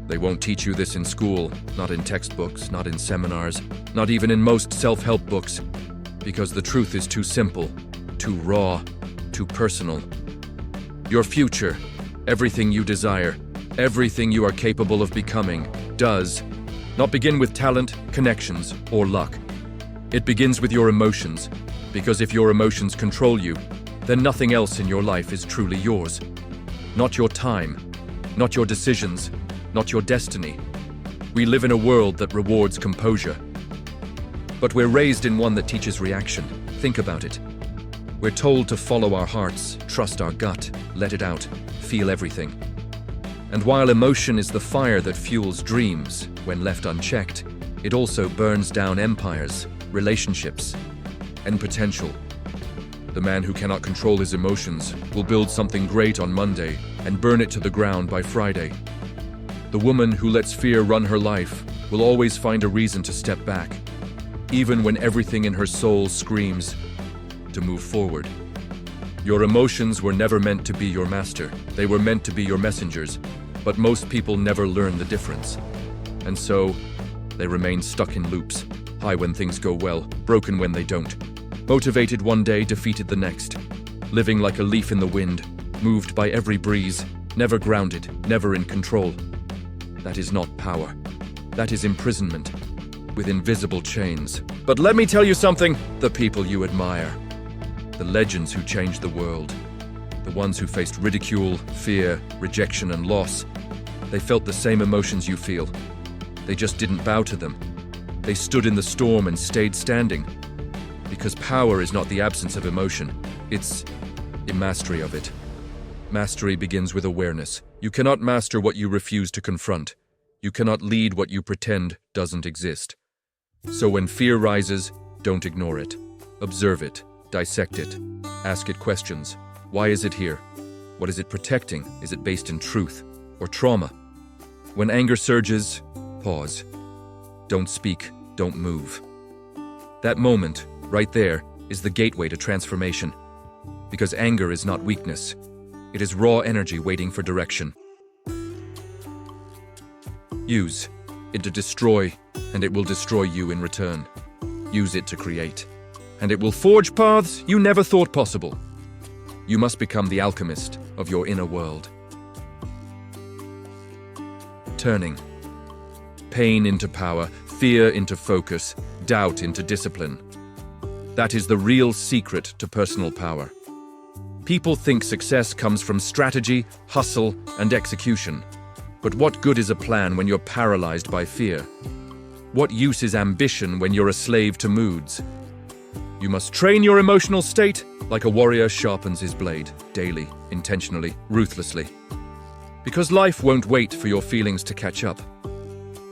They won't teach you this in school, not in textbooks, not in seminars, not even in most self-help books, because the truth is too simple, too raw, too personal. Your future, everything you desire, everything you are capable of becoming, does not begin with talent, connections, or luck. It begins with your emotions, because if your emotions control you, then nothing else in your life is truly yours. Not your time, not your decisions, not your destiny. We live in a world that rewards composure. But we're raised in one that teaches reaction. Think about it. We're told to follow our hearts, trust our gut, let it out, feel everything. And while emotion is the fire that fuels dreams, when left unchecked, it also burns down empires, relationships, and potential. The man who cannot control his emotions will build something great on Monday and burn it to the ground by Friday. The woman who lets fear run her life will always find a reason to step back, even when everything in her soul screams to move forward. Your emotions were never meant to be your master. They were meant to be your messengers, but most people never learn the difference. And so, they remain stuck in loops, high when things go well, broken when they don't. Motivated one day, defeated the next. Living like a leaf in the wind, moved by every breeze, never grounded, never in control. That is not power. That is imprisonment, with invisible chains. But let me tell you something, the people you admire, the legends who changed the world, the ones who faced ridicule, fear, rejection, and loss, they felt the same emotions you feel. They just didn't bow to them. They stood in the storm and stayed standing. Because power is not the absence of emotion, it's a mastery of it. Mastery begins with awareness. You cannot master what you refuse to confront. You cannot lead what you pretend doesn't exist. So when fear rises, don't ignore it. Observe it, dissect it, ask it questions. Why is it here? What is it protecting? Is it based in truth or trauma? When anger surges, pause. Don't speak, don't move. That moment, right there, is the gateway to transformation. Because anger is not weakness. It is raw energy waiting for direction. Use it to destroy, and it will destroy you in return. Use it to create, and it will forge paths you never thought possible. You must become the alchemist of your inner world. Turning pain into power, fear into focus, doubt into discipline. That is the real secret to personal power. People think success comes from strategy, hustle, and execution. But what good is a plan when you're paralyzed by fear? What use is ambition when you're a slave to moods? You must train your emotional state like a warrior sharpens his blade, daily, intentionally, ruthlessly. Because life won't wait for your feelings to catch up.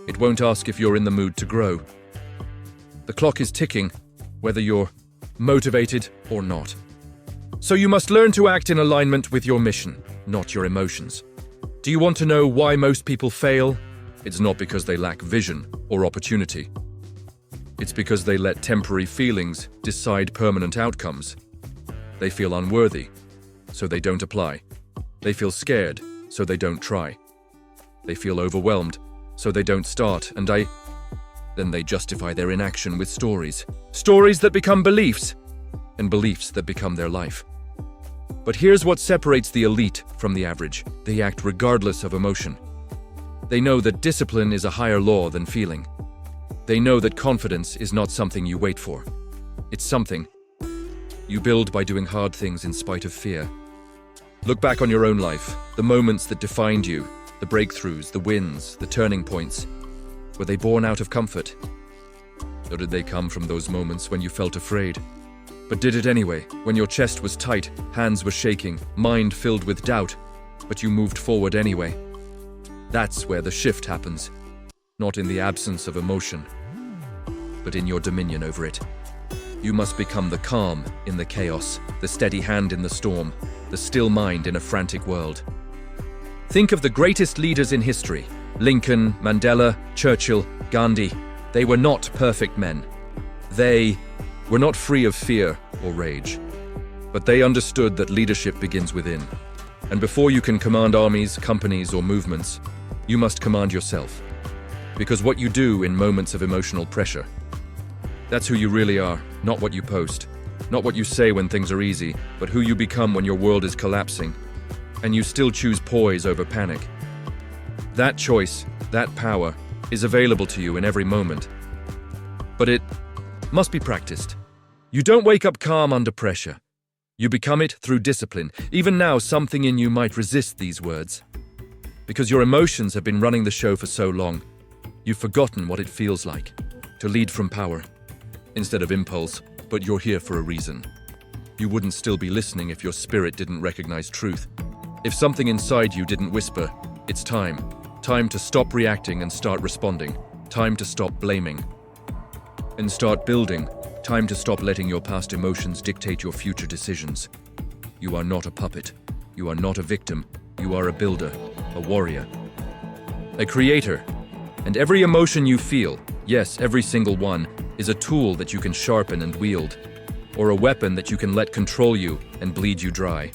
It won't ask if you're in the mood to grow. The clock is ticking, whether you're motivated or not. So you must learn to act in alignment with your mission, not your emotions. Do you want to know why most people fail? It's not because they lack vision or opportunity. It's because they let temporary feelings decide permanent outcomes. They feel unworthy, so they don't apply. They feel scared, so they don't try. They feel overwhelmed, so they don't start, and then they justify their inaction with stories. Stories that become beliefs, and beliefs that become their life. But here's what separates the elite from the average. They act regardless of emotion. They know that discipline is a higher law than feeling. They know that confidence is not something you wait for. It's something you build by doing hard things in spite of fear. Look back on your own life, the moments that defined you, the breakthroughs, the wins, the turning points. Were they born out of comfort? Or did they come from those moments when you felt afraid? But did it anyway, when your chest was tight, hands were shaking, mind filled with doubt, but you moved forward anyway? That's where the shift happens. Not in the absence of emotion, but in your dominion over it. You must become the calm in the chaos, the steady hand in the storm, the still mind in a frantic world. Think of the greatest leaders in history. Lincoln, Mandela, Churchill, Gandhi. They were not perfect men. They were not free of fear or rage. But they understood that leadership begins within. And before you can command armies, companies, or movements, You must command yourself. Because what you do in moments of emotional pressure, that's who you really are, not what you post. Not what you say when things are easy, but who you become when your world is collapsing. And you still choose poise over panic. That choice, that power, is available to you in every moment. But it must be practiced. You don't wake up calm under pressure. You become it through discipline. Even now, something in you might resist these words. Because your emotions have been running the show for so long, you've forgotten what it feels like to lead from power instead of impulse, but you're here for a reason. You wouldn't still be listening if your spirit didn't recognize truth. If something inside you didn't whisper, it's time. Time to stop reacting and start responding. Time to stop blaming and start building. Time to stop letting your past emotions dictate your future decisions. You are not a puppet. You are not a victim. You are a builder, a warrior, a creator. And every emotion you feel, yes, every single one, is a tool that you can sharpen and wield, or a weapon that you can let control you and bleed you dry.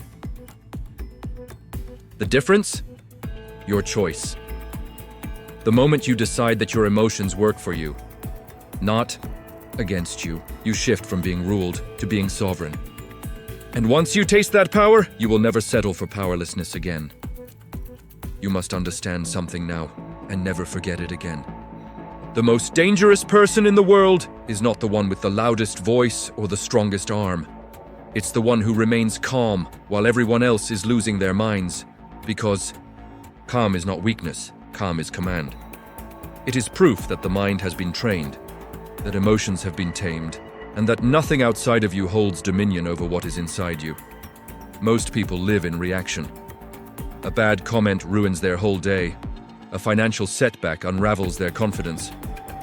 The difference? Your choice. The moment you decide that your emotions work for you, not against you, you shift from being ruled to being sovereign. And once you taste that power, you will never settle for powerlessness again. You must understand something now and never forget it again. The most dangerous person in the world is not the one with the loudest voice or the strongest arm. It's the one who remains calm while everyone else is losing their minds. Because calm is not weakness, calm is command. It is proof that the mind has been trained, that emotions have been tamed, and that nothing outside of you holds dominion over what is inside you. Most people live in reaction. A bad comment ruins their whole day. A financial setback unravels their confidence.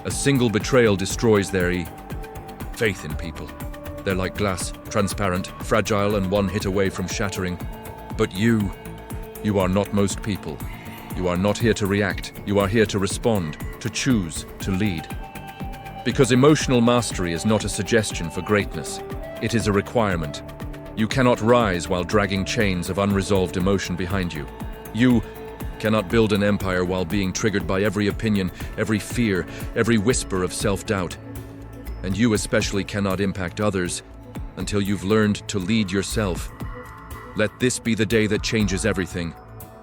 A single betrayal destroys their faith in people. They're like glass, transparent, fragile, and one hit away from shattering. But you are not most people. You are not here to react. You are here to respond, to choose, to lead. Because emotional mastery is not a suggestion for greatness. It is a requirement. You cannot rise while dragging chains of unresolved emotion behind you. You cannot build an empire while being triggered by every opinion, every fear, every whisper of self-doubt. And you especially cannot impact others until you've learned to lead yourself. Let this be the day that changes everything.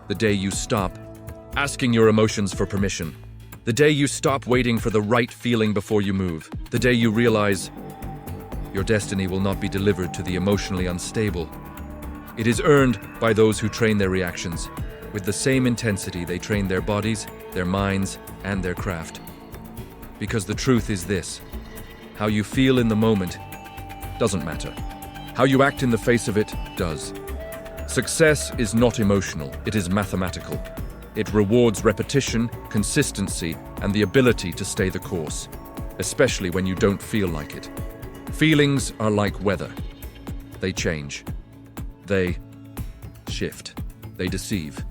The day you stop asking your emotions for permission. The day you stop waiting for the right feeling before you move. The day you realize your destiny will not be delivered to the emotionally unstable. It is earned by those who train their reactions with the same intensity they train their bodies, their minds, and their craft. Because the truth is this: how you feel in the moment doesn't matter. How you act in the face of it does. Success is not emotional, it is mathematical. It rewards repetition, consistency, and the ability to stay the course, especially when you don't feel like it. Feelings are like weather. They change. They shift. They deceive.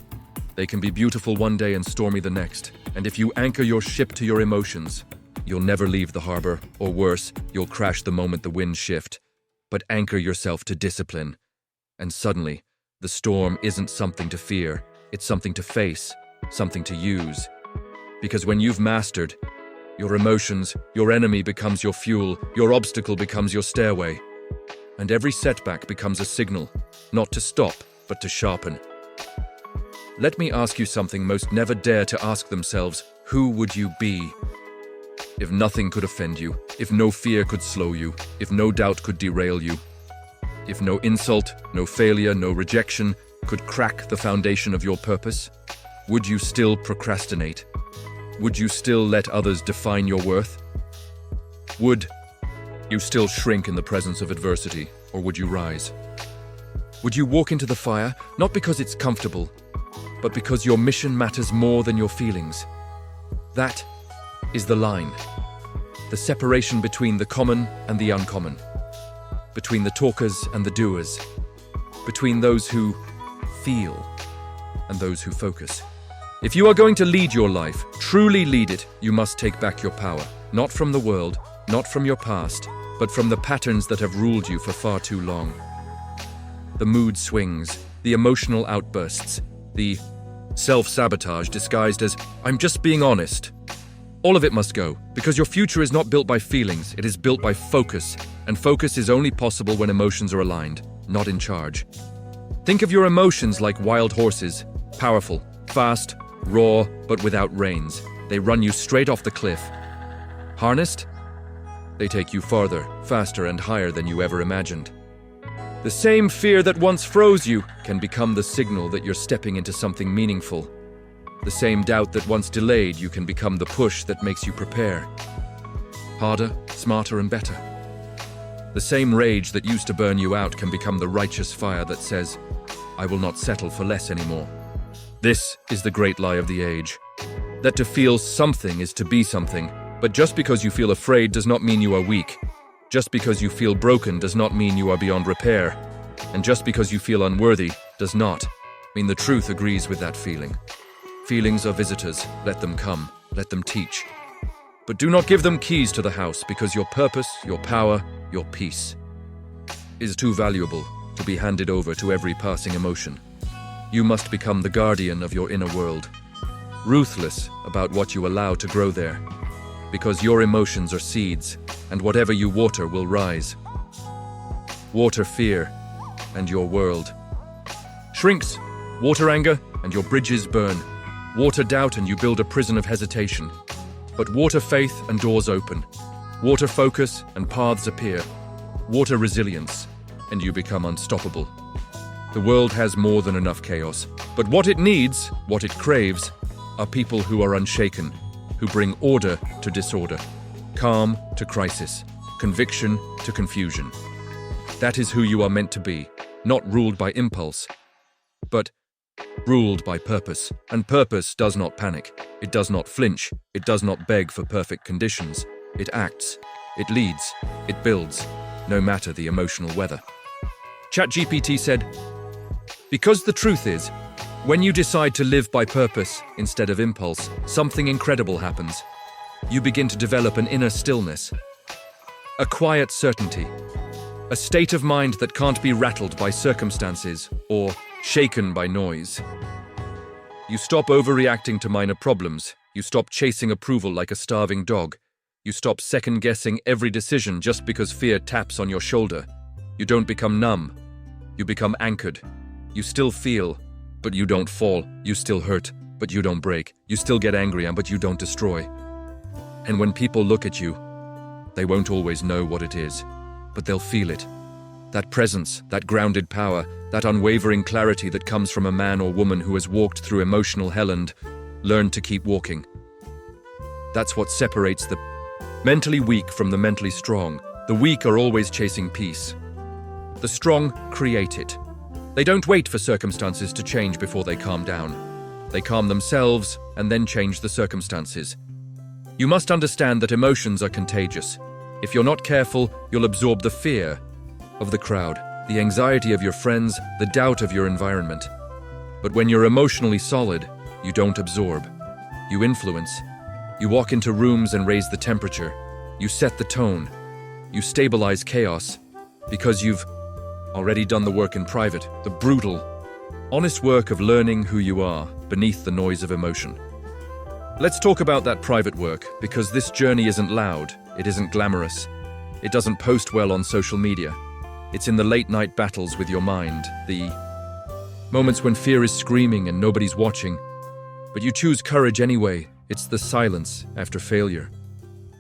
They can be beautiful one day and stormy the next. And if you anchor your ship to your emotions, you'll never leave the harbor, or worse, you'll crash the moment the winds shift. But anchor yourself to discipline, and suddenly, the storm isn't something to fear, it's something to face, something to use. Because when you've mastered your emotions, your enemy becomes your fuel, your obstacle becomes your stairway. And every setback becomes a signal, not to stop, but to sharpen. Let me ask you something most never dare to ask themselves: who would you be? If nothing could offend you, if no fear could slow you, if no doubt could derail you, if no insult, no failure, no rejection could crack the foundation of your purpose, would you still procrastinate? Would you still let others define your worth? Would you still shrink in the presence of adversity, or would you rise? Would you walk into the fire, not because it's comfortable, but because your mission matters more than your feelings? That is the line. The separation between the common and the uncommon. Between the talkers and the doers. Between those who feel and those who focus. If you are going to lead your life, truly lead it, you must take back your power. Not from the world, not from your past, but from the patterns that have ruled you for far too long. The mood swings, the emotional outbursts, the Self-sabotage disguised as, "I'm just being honest." All of it must go, because your future is not built by feelings, it is built by focus, and focus is only possible when emotions are aligned, not in charge. Think of your emotions like wild horses, powerful, fast, raw, but without reins. They run you straight off the cliff. Harnessed? They take you farther, faster, and higher than you ever imagined. The same fear that once froze you can become the signal that you're stepping into something meaningful. The same doubt that once delayed you can become the push that makes you prepare. Harder, smarter, and better. The same rage that used to burn you out can become the righteous fire that says, "I will not settle for less anymore." This is the great lie of the age. That to feel something is to be something, but just because you feel afraid does not mean you are weak. Just because you feel broken does not mean you are beyond repair. And just because you feel unworthy does not mean the truth agrees with that feeling. Feelings are visitors, let them come, let them teach. But do not give them keys to the house, because your purpose, your power, your peace is too valuable to be handed over to every passing emotion. You must become the guardian of your inner world, ruthless about what you allow to grow there, because your emotions are seeds, and whatever you water will rise. Water fear, and your world shrinks. Water anger, and your bridges burn. Water doubt, and you build a prison of hesitation. But water faith, and doors open. Water focus, and paths appear. Water resilience, and you become unstoppable. The world has more than enough chaos, but what it needs, what it craves, are people who are unshaken, who bring order to disorder, calm to crisis, conviction to confusion. That is who you are meant to be, not ruled by impulse, but ruled by purpose. And purpose does not panic, it does not flinch, it does not beg for perfect conditions. It acts, it leads, it builds, no matter the emotional weather. ChatGPT said, "Because the truth is, when you decide to live by purpose instead of impulse, something incredible happens. You begin to develop an inner stillness, a quiet certainty, a state of mind that can't be rattled by circumstances or shaken by noise. You stop overreacting to minor problems. You stop chasing approval like a starving dog. You stop second-guessing every decision just because fear taps on your shoulder. You don't become numb. You become anchored. You still feel, but you don't fall. You still hurt, but you don't break. You still get angry, but you don't destroy. And when people look at you, they won't always know what it is, but they'll feel it. That presence, that grounded power, that unwavering clarity that comes from a man or woman who has walked through emotional hell and learned to keep walking. That's what separates the mentally weak from the mentally strong. The weak are always chasing peace. The strong create it. They don't wait for circumstances to change before they calm down. They calm themselves and then change the circumstances. You must understand that emotions are contagious. If you're not careful, you'll absorb the fear of the crowd, the anxiety of your friends, the doubt of your environment. But when you're emotionally solid, you don't absorb. You influence. You walk into rooms and raise the temperature. You set the tone. You stabilize chaos because you've already done the work in private, the brutal, honest work of learning who you are beneath the noise of emotion. Let's talk about that private work, because this journey isn't loud, it isn't glamorous, it doesn't post well on social media. It's in the late-night battles with your mind, the moments when fear is screaming and nobody's watching, but you choose courage anyway. It's the silence after failure,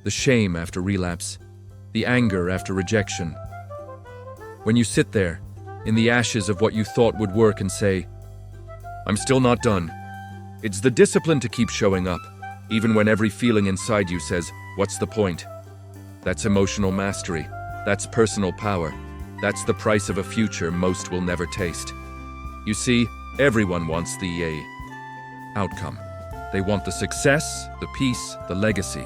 the shame after relapse, the anger after rejection. When you sit there, in the ashes of what you thought would work and say, "I'm still not done." It's the discipline to keep showing up, even when every feeling inside you says, "What's the point?" That's emotional mastery. That's personal power. That's the price of a future most will never taste. You see, everyone wants the outcome. They want the success, the peace, the legacy.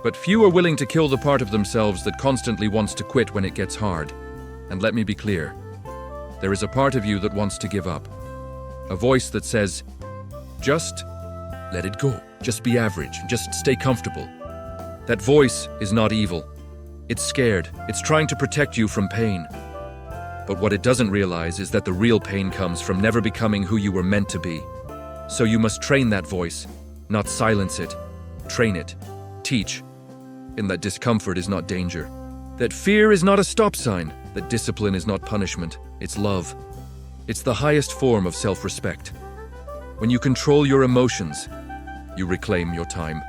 But few are willing to kill the part of themselves that constantly wants to quit when it gets hard. And let me be clear, there is a part of you that wants to give up. A voice that says, just let it go. Just be average. Just stay comfortable. That voice is not evil. It's scared. It's trying to protect you from pain. But what it doesn't realize is that the real pain comes from never becoming who you were meant to be. So you must train that voice, not silence it. Train it. Teach. In that discomfort is not danger. That fear is not a stop sign. That discipline is not punishment. It's love. It's the highest form of self-respect. When you control your emotions, you reclaim your time.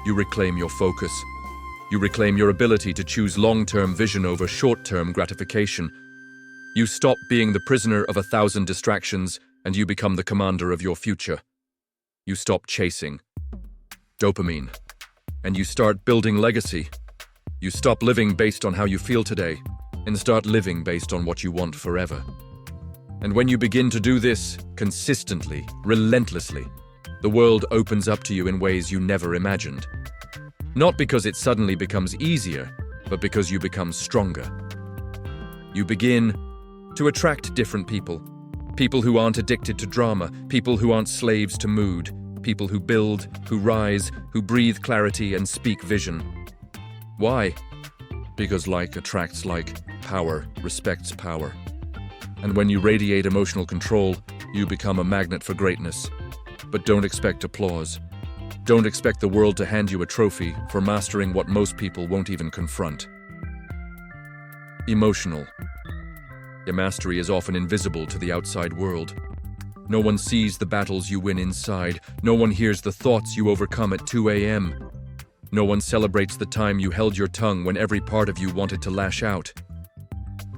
You reclaim your focus. You reclaim your ability to choose long-term vision over short-term gratification. You stop being the prisoner of 1,000 distractions and you become the commander of your future. You stop chasing dopamine and you start building legacy. You stop living based on how you feel today and start living based on what you want forever. And when you begin to do this consistently, relentlessly, the world opens up to you in ways you never imagined. Not because it suddenly becomes easier, but because you become stronger. You begin to attract different people. People who aren't addicted to drama, people who aren't slaves to mood, people who build, who rise, who breathe clarity and speak vision. Why? Because like attracts like, power respects power. And when you radiate emotional control, you become a magnet for greatness. But don't expect applause. Don't expect the world to hand you a trophy for mastering what most people won't even confront. Emotional. Your mastery is often invisible to the outside world. No one sees the battles you win inside. No one hears the thoughts you overcome at 2 a.m. No one celebrates the time you held your tongue when every part of you wanted to lash out.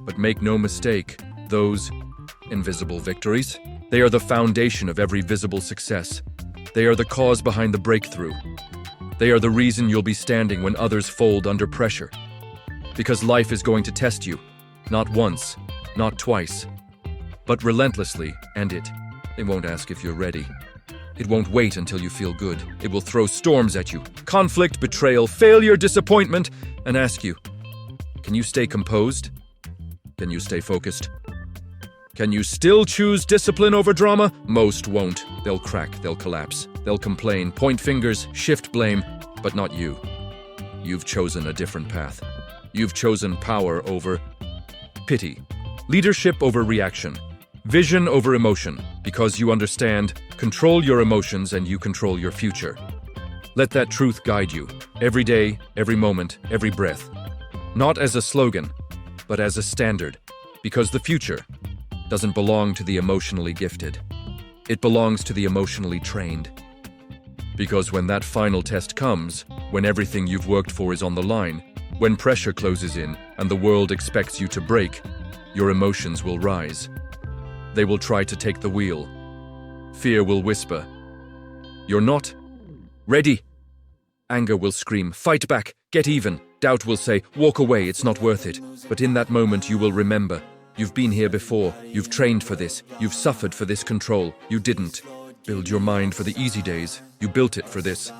But make no mistake, those invisible victories, they are the foundation of every visible success. They are the cause behind the breakthrough. They are the reason you'll be standing when others fold under pressure. Because life is going to test you, not once, not twice, but relentlessly, and it won't ask if you're ready. It won't wait until you feel good. It will throw storms at you, conflict, betrayal, failure, disappointment, and ask you, can you stay composed? Can you stay focused? Can you still choose discipline over drama? Most won't. They'll crack, they'll collapse, they'll complain, point fingers, shift blame, but not you. You've chosen a different path. You've chosen power over pity, leadership over reaction, vision over emotion, because you understand, control your emotions and you control your future. Let that truth guide you, every day, every moment, every breath. Not as a slogan, but as a standard, because the future doesn't belong to the emotionally gifted. It belongs to the emotionally trained. Because when that final test comes, when everything you've worked for is on the line, when pressure closes in and the world expects you to break, your emotions will rise. They will try to take the wheel. Fear will whisper, "You're not ready." Anger will scream, "Fight back, get even." Doubt will say, "Walk away, it's not worth it." But in that moment you will remember, you've been here before, you've trained for this, you've suffered for this control. You didn't build your mind for the easy days, you built it for this.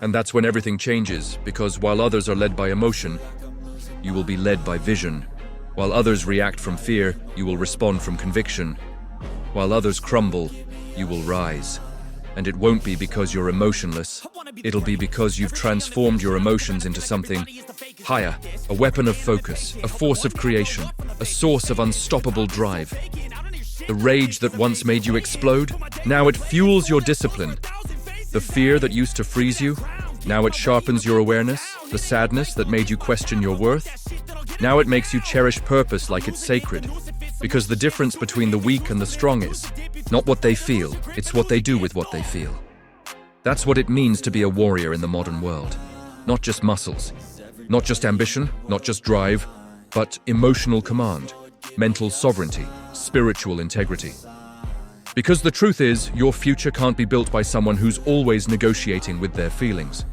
And that's when everything changes, because while others are led by emotion, you will be led by vision. While others react from fear, you will respond from conviction. While others crumble, you will rise. And it won't be because you're emotionless. It'll be because you've transformed your emotions into something higher, a weapon of focus, a force of creation, a source of unstoppable drive. The rage that once made you explode, now it fuels your discipline. The fear that used to freeze you, now it sharpens your awareness. The sadness that made you question your worth, now it makes you cherish purpose like it's sacred. Because the difference between the weak and the strong is not what they feel, it's what they do with what they feel. That's what it means to be a warrior in the modern world. Not just muscles, not just ambition, not just drive, but emotional command, mental sovereignty, spiritual integrity. Because the truth is, your future can't be built by someone who's always negotiating with their feelings.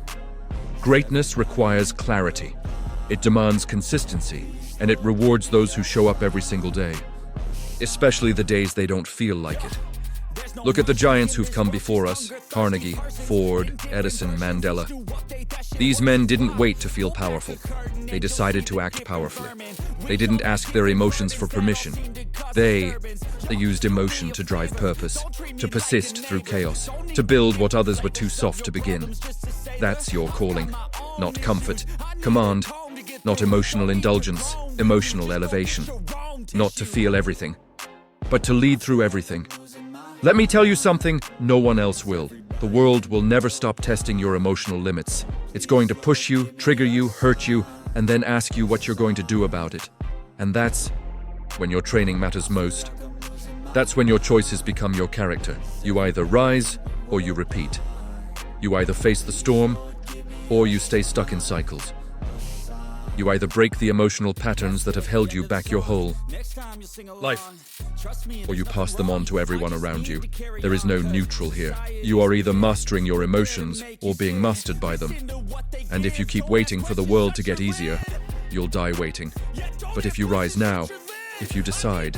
Greatness requires clarity. It demands consistency, and it rewards those who show up every single day. Especially the days they don't feel like it. Look at the giants who've come before us: Carnegie, Ford, Edison, Mandela. These men didn't wait to feel powerful. They decided to act powerfully. They didn't ask their emotions for permission. They used emotion to drive purpose, to persist through chaos, to build what others were too soft to begin. That's your calling. Not comfort, command, not emotional indulgence, emotional elevation. Not to feel everything, but to lead through everything. Let me tell you something, no one else will. The world will never stop testing your emotional limits. It's going to push you, trigger you, hurt you, and then ask you what you're going to do about it. And that's when your training matters most. That's when your choices become your character. You either rise or you repeat. You either face the storm or you stay stuck in cycles. You either break the emotional patterns that have held you back your whole life, or you pass them on to everyone around you. There is no neutral here. You are either mastering your emotions or being mastered by them. And if you keep waiting for the world to get easier, you'll die waiting. But if you rise now, if you decide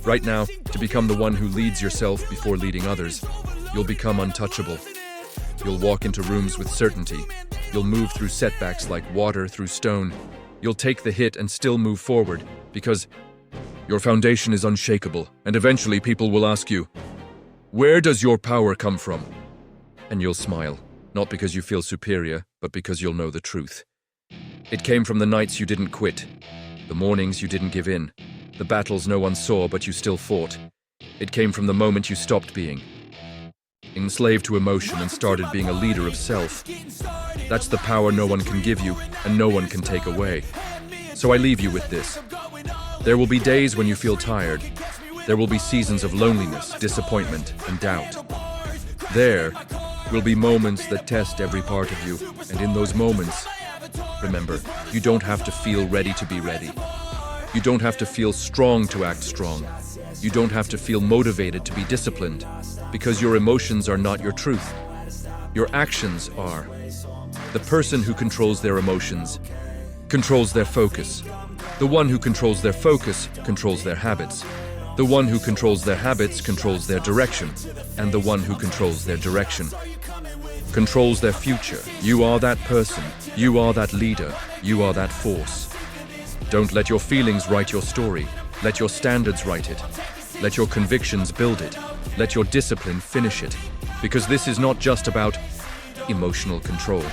right now to become the one who leads yourself before leading others, you'll become untouchable. You'll walk into rooms with certainty. You'll move through setbacks like water through stone. You'll take the hit and still move forward because your foundation is unshakable. And eventually people will ask you, where does your power come from? And you'll smile, not because you feel superior, but because you'll know the truth. It came from the nights you didn't quit, the mornings you didn't give in, the battles no one saw but you still fought. It came from the moment you stopped being enslaved to emotion and started being a leader of self. That's the power no one can give you and no one can take away. So I leave you with this. There will be days when you feel tired. There will be seasons of loneliness, disappointment, and doubt. There will be moments that test every part of you, and in those moments, remember, you don't have to feel ready to be ready. You don't have to feel strong to act strong. You don't have to feel motivated to be disciplined, because your emotions are not your truth. Your actions are. The person who controls their emotions controls their focus. The one who controls their focus controls their habits. The one who controls their habits controls their direction. And the one who controls their direction controls their future. You are that person. You are that leader. You are that force. Don't let your feelings write your story. Let your standards write it. Let your convictions build it. Let your discipline finish it. Because this is not just about emotional control.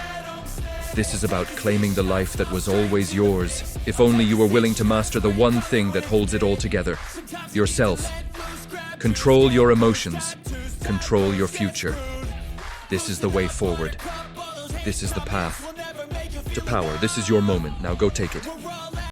This is about claiming the life that was always yours, if only you were willing to master the one thing that holds it all together: yourself. Control your emotions. Control your future. This is the way forward. This is the path to power. This is your moment. Now go take it.